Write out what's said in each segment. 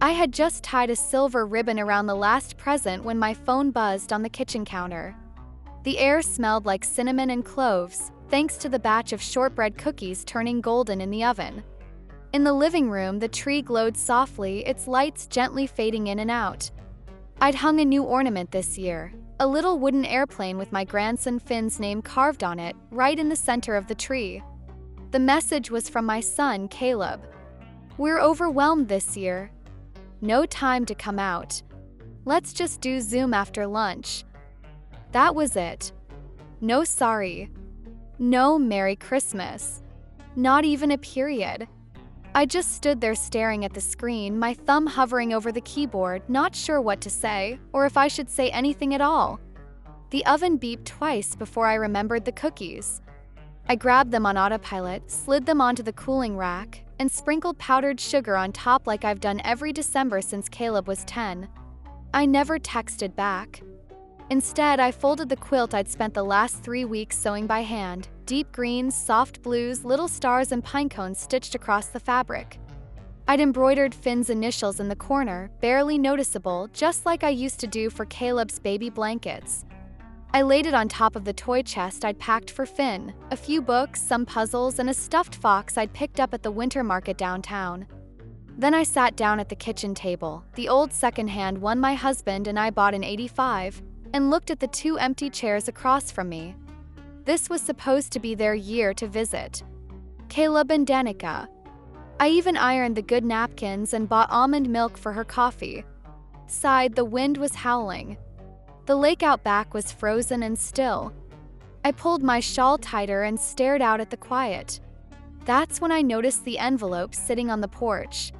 I had just tied a silver ribbon around the last present when my phone buzzed on the kitchen counter. The air smelled like cinnamon and cloves, thanks to the batch of shortbread cookies turning golden in the oven. In the living room, the tree glowed softly, its lights gently fading in and out. I'd hung a new ornament this year, a little wooden airplane with my grandson Finn's name carved on it, right in the center of the tree. The message was from my son, Caleb. "We're overwhelmed this year. No time to come out. Let's just do Zoom after lunch." That was it. No sorry. No Merry Christmas. Not even a period. I just stood there staring at the screen, my thumb hovering over the keyboard, not sure what to say, or if I should say anything at all. The oven beeped twice before I remembered the cookies. I grabbed them on autopilot, slid them onto the cooling rack, and sprinkled powdered sugar on top like I've done every December since Caleb was 10. I never texted back. Instead, I folded the quilt I'd spent the last 3 weeks sewing by hand, deep greens, soft blues, little stars and pine cones stitched across the fabric. I'd embroidered Finn's initials in the corner, barely noticeable, just like I used to do for Caleb's baby blankets. I laid it on top of the toy chest I'd packed for Finn, a few books, some puzzles, and a stuffed fox I'd picked up at the winter market downtown. Then I sat down at the kitchen table, the old secondhand one my husband and I bought in '85, and looked at the 2 empty chairs across from me. This was supposed to be their year to visit. Caleb and Danica. I even ironed the good napkins and bought almond milk for her coffee. Sighed, the wind was howling. The lake out back was frozen and still. I pulled my shawl tighter and stared out at the quiet. That's when I noticed the envelope sitting on the porch.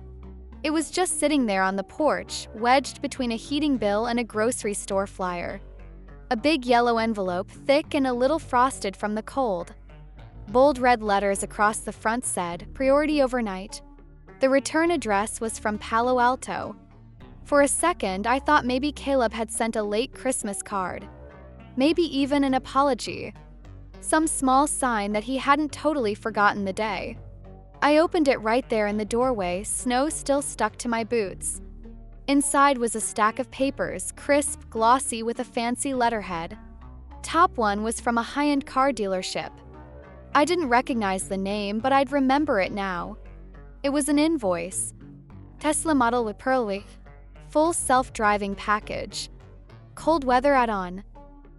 It was just sitting there on the porch, wedged between a heating bill and a grocery store flyer. A big yellow envelope, thick and a little frosted from the cold. Bold red letters across the front said, "Priority overnight." The return address was from Palo Alto. For a second, I thought maybe Caleb had sent a late Christmas card. Maybe even an apology. Some small sign that he hadn't totally forgotten the day. I opened it right there in the doorway, snow still stuck to my boots. Inside was a stack of papers, crisp, glossy, with a fancy letterhead. Top one was from a high-end car dealership. I didn't recognize the name, but I'd remember it now. It was an invoice. Tesla Model with Pearly. Full self-driving package. Cold weather add-on.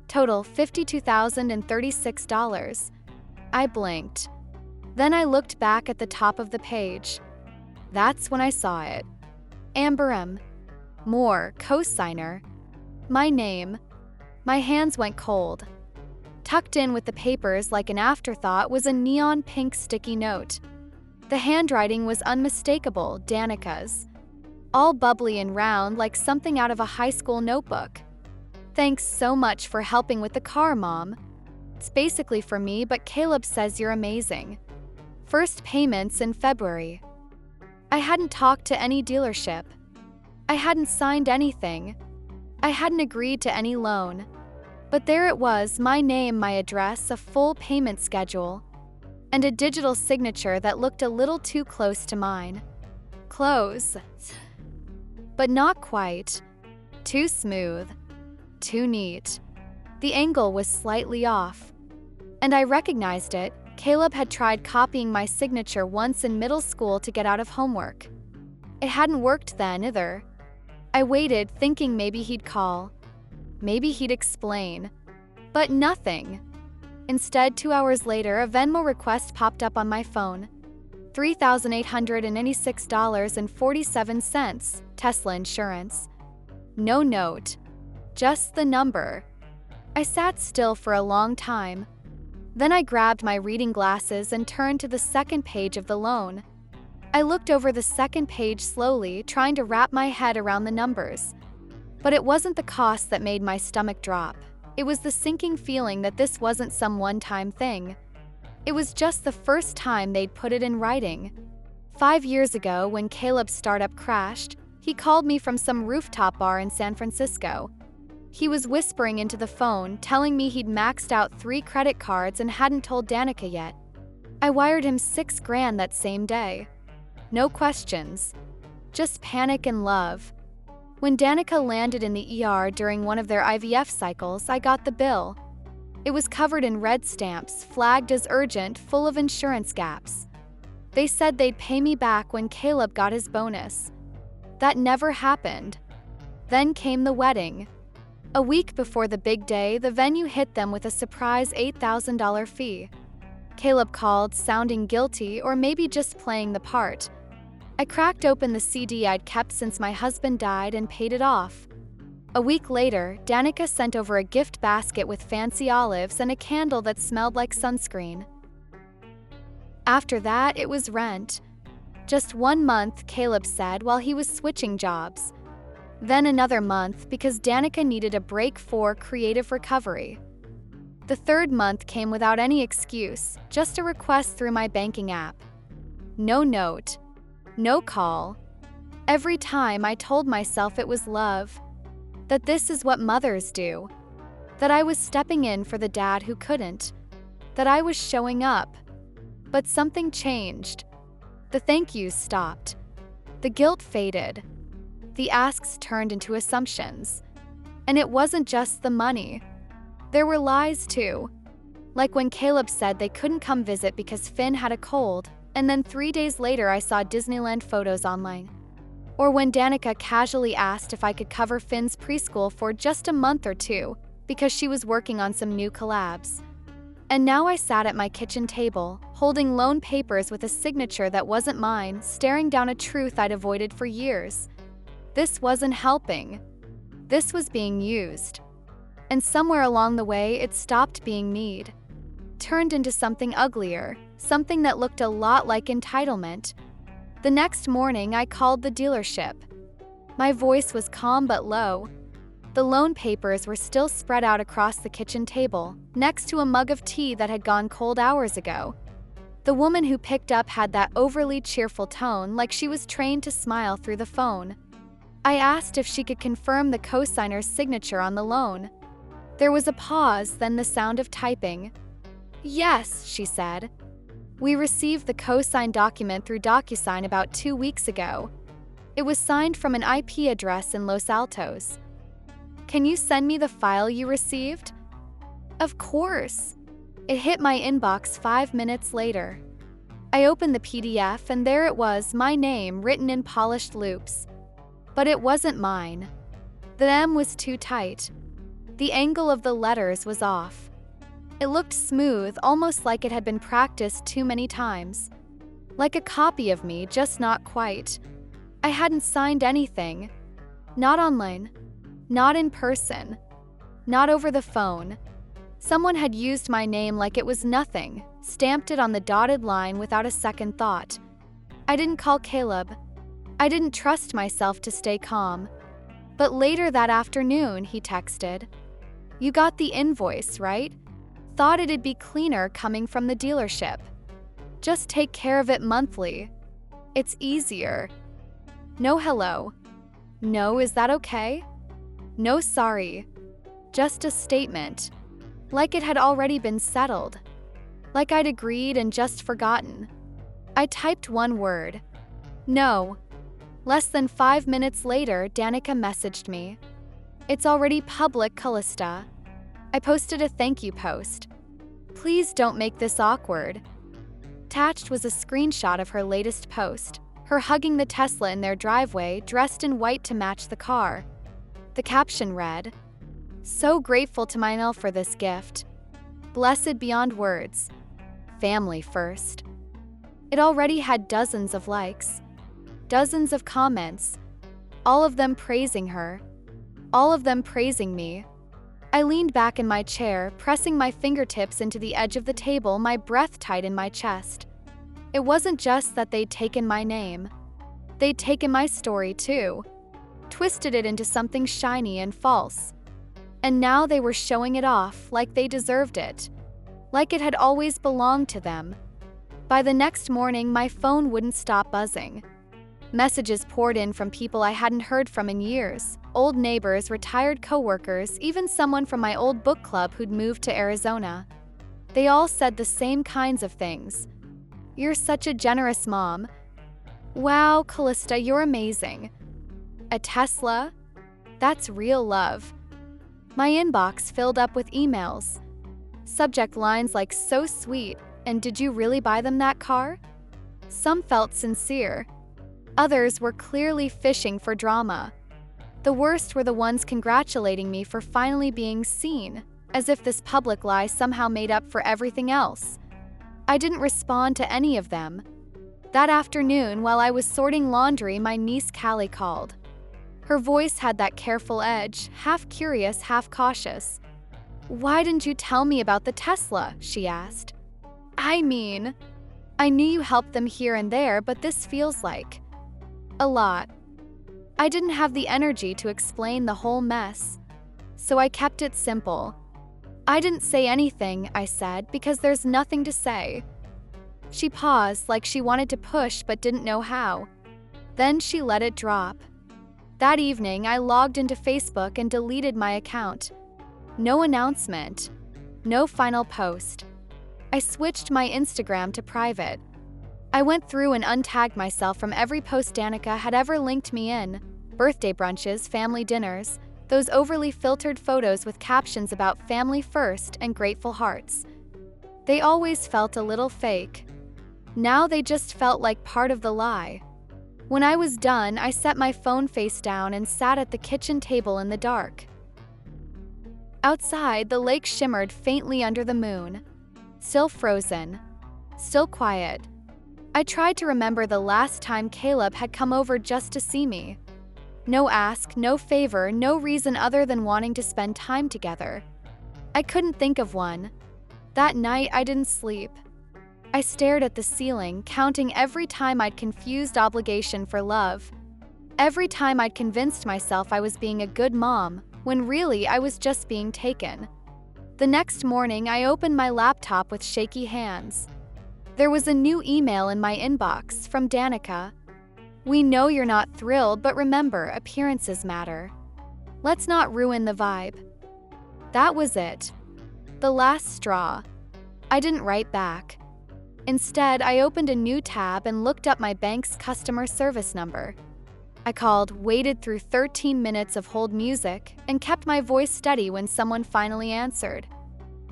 Total $52,036. I blinked. Then I looked back at the top of the page. That's when I saw it. Amber M. Moore, co-signer. My name. My hands went cold. Tucked in with the papers like an afterthought was a neon pink sticky note. The handwriting was unmistakable, Danica's. All bubbly and round like something out of a high school notebook. "Thanks so much for helping with the car, Mom. It's basically for me, but Caleb says you're amazing. First payments in February." I hadn't talked to any dealership. I hadn't signed anything. I hadn't agreed to any loan. But there it was, my name, my address, a full payment schedule, and a digital signature that looked a little too close to mine. Close. But not quite. Too smooth. Too neat. The angle was slightly off. And I recognized it. Caleb had tried copying my signature once in middle school to get out of homework. It hadn't worked then either. I waited, thinking maybe he'd call. Maybe he'd explain. But nothing. Instead, 2 hours later, a Venmo request popped up on my phone. $3,886.47, Tesla insurance. No note. Just the number. I sat still for a long time. Then I grabbed my reading glasses and turned to the second page of the loan. I looked over the second page slowly, trying to wrap my head around the numbers. But it wasn't the cost that made my stomach drop. It was the sinking feeling that this wasn't some one-time thing. It was just the first time they'd put it in writing. 5 years ago, when Caleb's startup crashed, he called me from some rooftop bar in San Francisco. He was whispering into the phone, telling me he'd maxed out 3 credit cards and hadn't told Danica yet. I wired him $6,000 that same day. No questions. Just panic and love. When Danica landed in the ER during one of their IVF cycles, I got the bill. It was covered in red stamps, flagged as urgent, full of insurance gaps. They said they'd pay me back when Caleb got his bonus. That never happened. Then came the wedding. A week before the big day, the venue hit them with a surprise $8,000 fee. Caleb called, sounding guilty or maybe just playing the part. I cracked open the CD I'd kept since my husband died and paid it off. A week later, Danica sent over a gift basket with fancy olives and a candle that smelled like sunscreen. After that, it was rent. Just 1 month, Caleb said, while he was switching jobs. Then another month because Danica needed a break for creative recovery. The 3rd month came without any excuse, just a request through my banking app. No note. No call. Every time I told myself it was love. That this is what mothers do. That I was stepping in for the dad who couldn't. That I was showing up. But something changed. The thank yous stopped. The guilt faded. The asks turned into assumptions. And it wasn't just the money. There were lies too. Like when Caleb said they couldn't come visit because Finn had a cold, and then 3 days later I saw Disneyland photos online. Or when Danica casually asked if I could cover Finn's preschool for just a month or two because she was working on some new collabs. And now I sat at my kitchen table, holding loan papers with a signature that wasn't mine, staring down a truth I'd avoided for years. This wasn't helping. This was being used. And somewhere along the way, it stopped being need. Turned into something uglier, something that looked a lot like entitlement. The next morning, I called the dealership. My voice was calm but low. The loan papers were still spread out across the kitchen table, next to a mug of tea that had gone cold hours ago. The woman who picked up had that overly cheerful tone, like she was trained to smile through the phone. I asked if she could confirm the co-signer's signature on the loan. There was a pause, then the sound of typing. "Yes," she said. "We received the co-signed document through DocuSign about 2 weeks ago. It was signed from an IP address in Los Altos. Can you send me the file you received?" Of course. It hit my inbox 5 minutes later. I opened the PDF and there it was, my name written in polished loops. But it wasn't mine. The M was too tight. The angle of the letters was off. It looked smooth, almost like it had been practiced too many times. Like a copy of me, just not quite. I hadn't signed anything. Not online. Not in person. Not over the phone. Someone had used my name like it was nothing, stamped it on the dotted line without a second thought. I didn't call Caleb. I didn't trust myself to stay calm. But later that afternoon, he texted, "You got the invoice, right? Thought it'd be cleaner coming from the dealership. Just take care of it monthly. It's easier." No hello. No, is that okay? No sorry. Just a statement. Like it had already been settled. Like I'd agreed and just forgotten. I typed one word. No. Less than 5 minutes later, Danica messaged me. "It's already public, Kalista." I posted a thank you post. "Please don't make this awkward." Attached was a screenshot of her latest post, her hugging the Tesla in their driveway, dressed in white to match the car. The caption read, "So grateful to Minel for this gift. Blessed beyond words. Family first." It already had dozens of likes. Dozens of comments. All of them praising her. All of them praising me. I leaned back in my chair, pressing my fingertips into the edge of the table, my breath tight in my chest. It wasn't just that they'd taken my name. They'd taken my story too. Twisted it into something shiny and false. And now they were showing it off like they deserved it. Like it had always belonged to them. By the next morning, my phone wouldn't stop buzzing. Messages poured in from people I hadn't heard from in years. Old neighbors, retired coworkers, even someone from my old book club who'd moved to Arizona. They all said the same kinds of things. "You're such a generous mom. Wow, Kalista, you're amazing. A Tesla? That's real love. My inbox filled up with emails. Subject lines like "so sweet" and "did you really buy them that car?" Some felt sincere. Others were clearly fishing for drama. The worst were the ones congratulating me for finally being seen, as if this public lie somehow made up for everything else. I didn't respond to any of them. That afternoon, while I was sorting laundry, my niece Callie called. Her voice had that careful edge, half curious, half cautious. "Why didn't you tell me about the Tesla?" she asked. "I mean, I knew you helped them here and there, but this feels like a lot." I didn't have the energy to explain the whole mess, so I kept it simple. "I didn't say anything," I said, "because there's nothing to say." She paused, like she wanted to push but didn't know how. Then she let it drop. That evening, I logged into Facebook and deleted my account. No announcement. No final post. I switched my Instagram to private. I went through and untagged myself from every post Danica had ever linked me in. Birthday brunches, family dinners, those overly filtered photos with captions about family first and grateful hearts. They always felt a little fake. Now they just felt like part of the lie. When I was done, I set my phone face down and sat at the kitchen table in the dark. Outside, the lake shimmered faintly under the moon. Still frozen. Still quiet. I tried to remember the last time Caleb had come over just to see me. No ask, no favor, no reason other than wanting to spend time together. I couldn't think of one. That night, I didn't sleep. I stared at the ceiling, counting every time I'd confused obligation for love. Every time I'd convinced myself I was being a good mom, when really I was just being taken. The next morning, I opened my laptop with shaky hands. There was a new email in my inbox from Danica. "We know you're not thrilled, but remember, appearances matter. Let's not ruin the vibe." That was it. The last straw. I didn't write back. Instead, I opened a new tab and looked up my bank's customer service number. I called, waited through 13 minutes of hold music, and kept my voice steady when someone finally answered.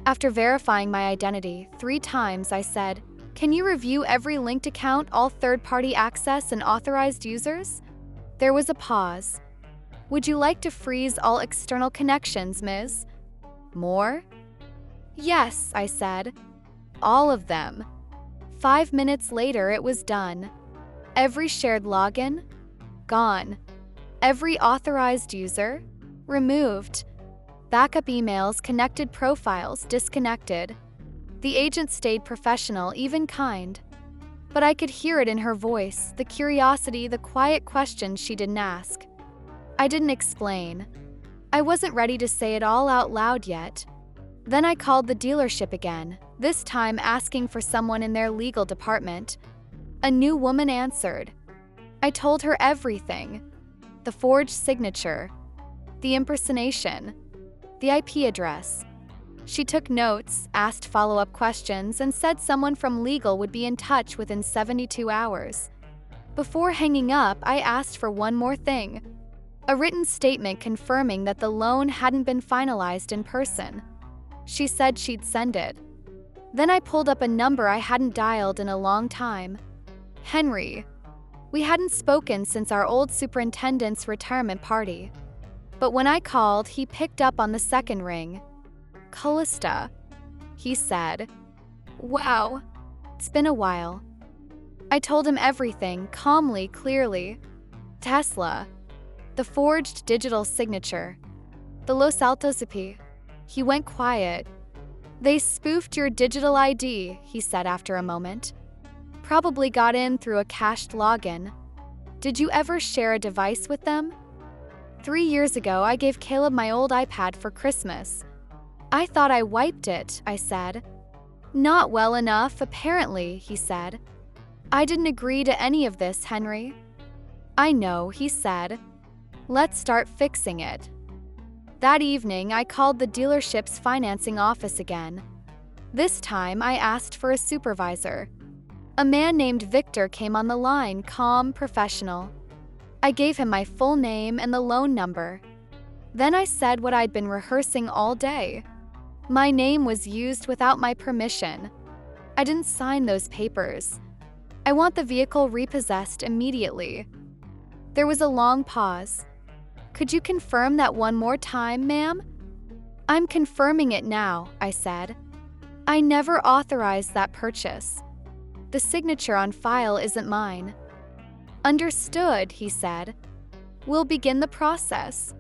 After verifying my identity 3 times, I said, "Can you review every linked account, all third-party access, and authorized users?" There was a pause. "Would you like to freeze all external connections, Ms.?" "More?" "Yes," I said. "All of them." 5 minutes later, it was done. Every shared login? Gone. Every authorized user? Removed. Backup emails, connected profiles, disconnected. The agent stayed professional, even kind. But I could hear it in her voice, the curiosity, the quiet questions she didn't ask. I didn't explain. I wasn't ready to say it all out loud yet. Then I called the dealership again, this time asking for someone in their legal department. A new woman answered. I told her everything. The forged signature. The impersonation. The IP address. She took notes, asked follow-up questions, and said someone from legal would be in touch within 72 hours. Before hanging up, I asked for one more thing. A written statement confirming that the loan hadn't been finalized in person. She said she'd send it. Then I pulled up a number I hadn't dialed in a long time. Henry. We hadn't spoken since our old superintendent's retirement party. But when I called, he picked up on the second ring. "Kalista," he said. "Wow. It's been a while." I told him everything, calmly, clearly. Tesla. The forged digital signature. The Los Altos IP. He went quiet. "They spoofed your digital ID," he said after a moment. "Probably got in through a cached login. Did you ever share a device with them?" 3 years ago, I gave Caleb my old iPad for Christmas. "I thought I wiped it," I said. "Not well enough, apparently," he said. "I didn't agree to any of this, Henry." "I know," he said. "Let's start fixing it." That evening, I called the dealership's financing office again. This time, I asked for a supervisor. A man named Victor came on the line, calm, professional. I gave him my full name and the loan number. Then I said what I'd been rehearsing all day. My name was used without my permission. I didn't sign those papers. I want the vehicle repossessed immediately. There was a long pause. Could you confirm that one more time, ma'am? I'm confirming it now, I said. I never authorized that purchase. The signature on file isn't mine. Understood, he said. We'll begin the process.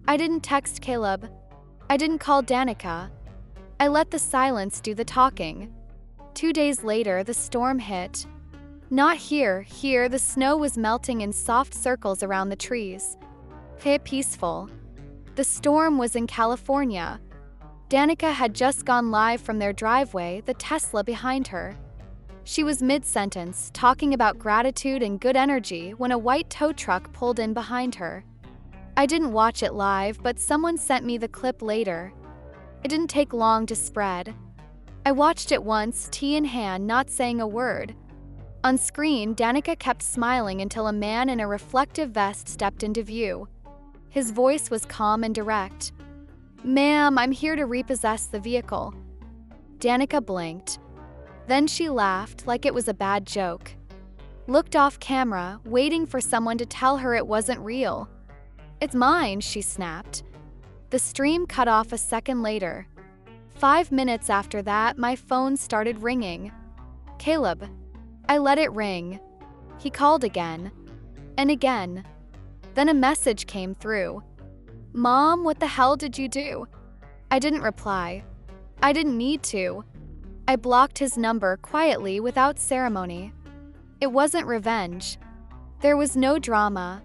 I didn't text Caleb. I didn't call Danica. I let the silence do the talking. 2 days later, the storm hit. Not here, the snow was melting in soft circles around the trees. Peaceful. The storm was in California. Danica had just gone live from their driveway, the Tesla behind her. She was mid-sentence, talking about gratitude and good energy when a white tow truck pulled in behind her. I didn't watch it live, but someone sent me the clip later. It didn't take long to spread. I watched it once, tea in hand, not saying a word. On screen, Danica kept smiling until a man in a reflective vest stepped into view. His voice was calm and direct. Ma'am, I'm here to repossess the vehicle. Danica blinked. Then she laughed like it was a bad joke. Looked off camera, waiting for someone to tell her it wasn't real. It's mine, she snapped. The stream cut off a second later. 5 minutes after that, my phone started ringing. Caleb. I let it ring. He called again. And again. Then a message came through. Mom, what the hell did you do? I didn't reply. I didn't need to. I blocked his number quietly without ceremony. It wasn't revenge. There was no drama.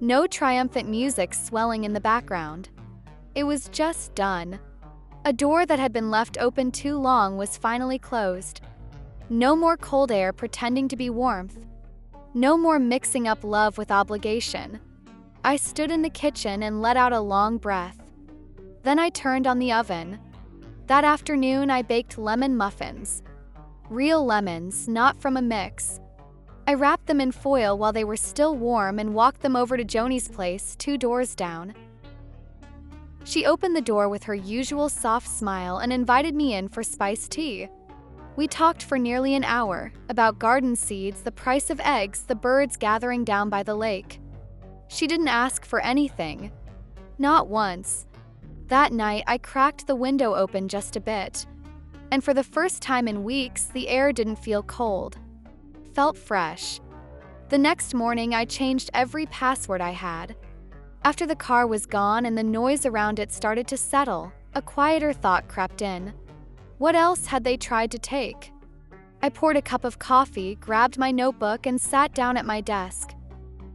No triumphant music swelling in the background. It was just done. A door that had been left open too long was finally closed. No more cold air pretending to be warmth. No more mixing up love with obligation. I stood in the kitchen and let out a long breath. Then I turned on the oven. That afternoon, I baked lemon muffins. Real lemons, not from a mix. I wrapped them in foil while they were still warm and walked them over to Joni's place, 2 doors down. She opened the door with her usual soft smile and invited me in for spiced tea. We talked for nearly an hour, about garden seeds, the price of eggs, the birds gathering down by the lake. She didn't ask for anything. Not once. That night, I cracked the window open just a bit. And for the first time in weeks, the air didn't feel cold. Felt fresh. The next morning, I changed every password I had. After the car was gone and the noise around it started to settle, a quieter thought crept in. What else had they tried to take? I poured a cup of coffee, grabbed my notebook, and sat down at my desk.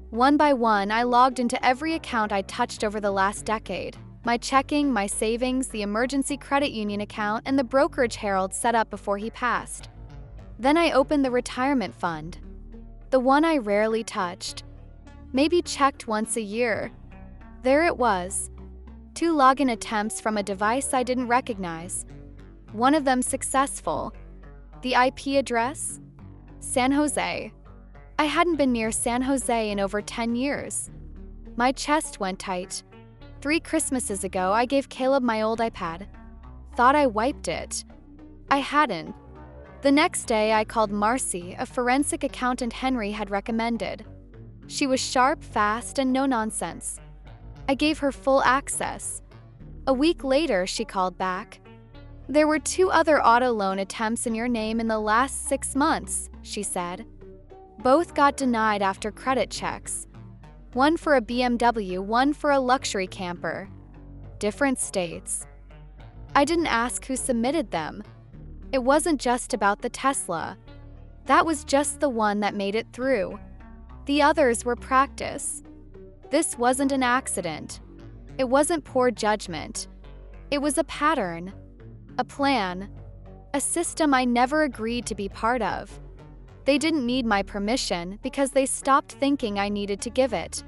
One by one, I logged into every account I'd touched over the last decade. My checking, my savings, the emergency credit union account, and the brokerage Harold set up before he passed. Then I opened the retirement fund. The one I rarely touched. Maybe checked once a year. There it was. 2 login attempts from a device I didn't recognize. One of them successful. The IP address? San Jose. I hadn't been near San Jose in over 10 years. My chest went tight. 3 Christmases ago, I gave Caleb my old iPad. Thought I wiped it. I hadn't. The next day, I called Marcy, a forensic accountant Henry had recommended. She was sharp, fast, and no nonsense. I gave her full access. A week later, she called back. There were 2 other auto loan attempts in your name in the last 6 months, she said. Both got denied after credit checks. One for a BMW, one for a luxury camper. Different states. I didn't ask who submitted them. It wasn't just about the Tesla. That was just the one that made it through. The others were practice. This wasn't an accident. It wasn't poor judgment. It was a pattern, a plan, a system I never agreed to be part of. They didn't need my permission because they stopped thinking I needed to give it.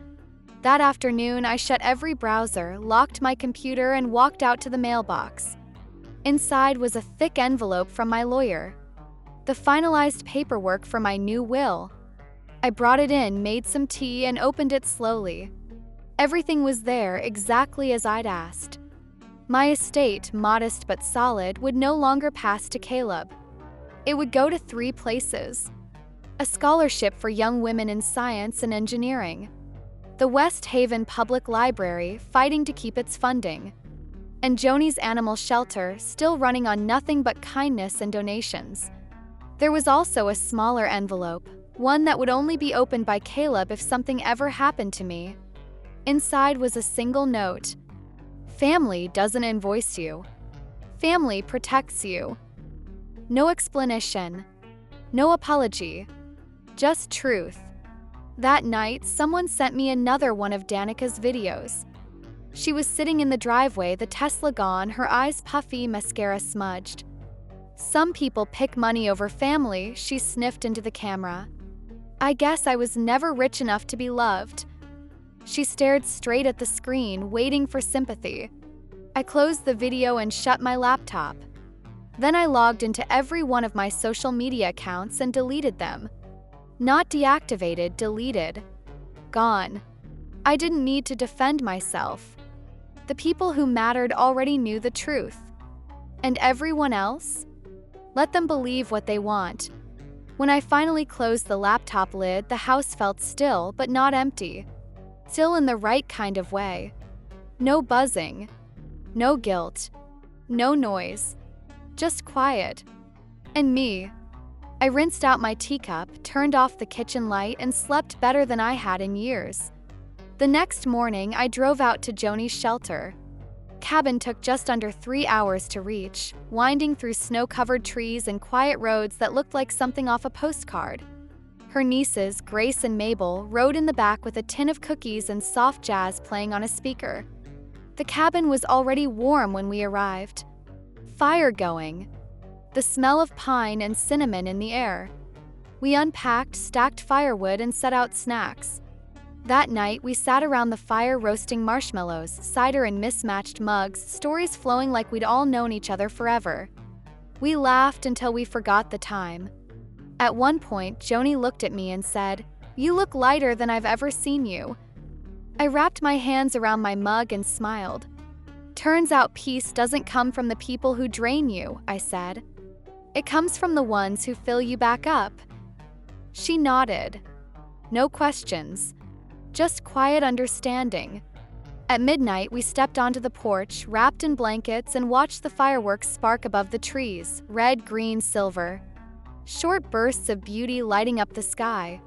That afternoon, I shut every browser, locked my computer, and walked out to the mailbox. Inside was a thick envelope from my lawyer. The finalized paperwork for my new will. I brought it in, made some tea, and opened it slowly. Everything was there exactly as I'd asked. My estate, modest but solid, would no longer pass to Caleb. It would go to 3 places. A scholarship for young women in science and engineering. The West Haven Public Library, fighting to keep its funding. And Joni's animal shelter, still running on nothing but kindness and donations. There was also a smaller envelope, one that would only be opened by Caleb if something ever happened to me. Inside was a single note. Family doesn't invoice you. Family protects you. No explanation. No apology. Just truth. That night, someone sent me another one of Danica's videos. She was sitting in the driveway, the Tesla gone, her eyes puffy, mascara smudged. Some people pick money over family, she sniffed into the camera. I guess I was never rich enough to be loved. She stared straight at the screen, waiting for sympathy. I closed the video and shut my laptop. Then I logged into every one of my social media accounts and deleted them. Not deactivated, deleted. Gone. I didn't need to defend myself. The people who mattered already knew the truth. And everyone else? Let them believe what they want. When I finally closed the laptop lid, the house felt still but not empty. Still in the right kind of way. No buzzing. No guilt. No noise. Just quiet. And me. I rinsed out my teacup, turned off the kitchen light, and slept better than I had in years. The next morning, I drove out to Joni's shelter. Cabin took just under 3 hours to reach, winding through snow-covered trees and quiet roads that looked like something off a postcard. Her nieces, Grace and Mabel, rode in the back with a tin of cookies and soft jazz playing on a speaker. The cabin was already warm when we arrived. Fire going. The smell of pine and cinnamon in the air. We unpacked, stacked firewood, and set out snacks. That night, we sat around the fire roasting marshmallows, cider in mismatched mugs, stories flowing like we'd all known each other forever. We laughed until we forgot the time. At one point, Joni looked at me and said, "You look lighter than I've ever seen you." I wrapped my hands around my mug and smiled. "Turns out peace doesn't come from the people who drain you," I said. "It comes from the ones who fill you back up." She nodded. No questions. Just quiet understanding. At midnight, we stepped onto the porch, wrapped in blankets, and watched the fireworks spark above the trees, red, green, silver. Short bursts of beauty lighting up the sky.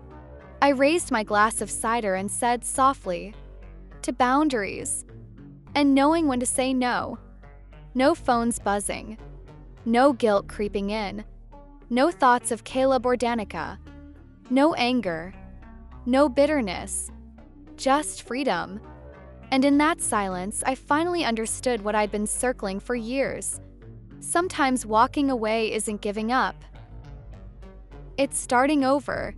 I raised my glass of cider and said softly, "To boundaries." And knowing when to say no. No phones buzzing. No guilt creeping in. No thoughts of Caleb or Danica. No anger. No bitterness. Just freedom. And in that silence, I finally understood what I'd been circling for years. Sometimes walking away isn't giving up. It's starting over.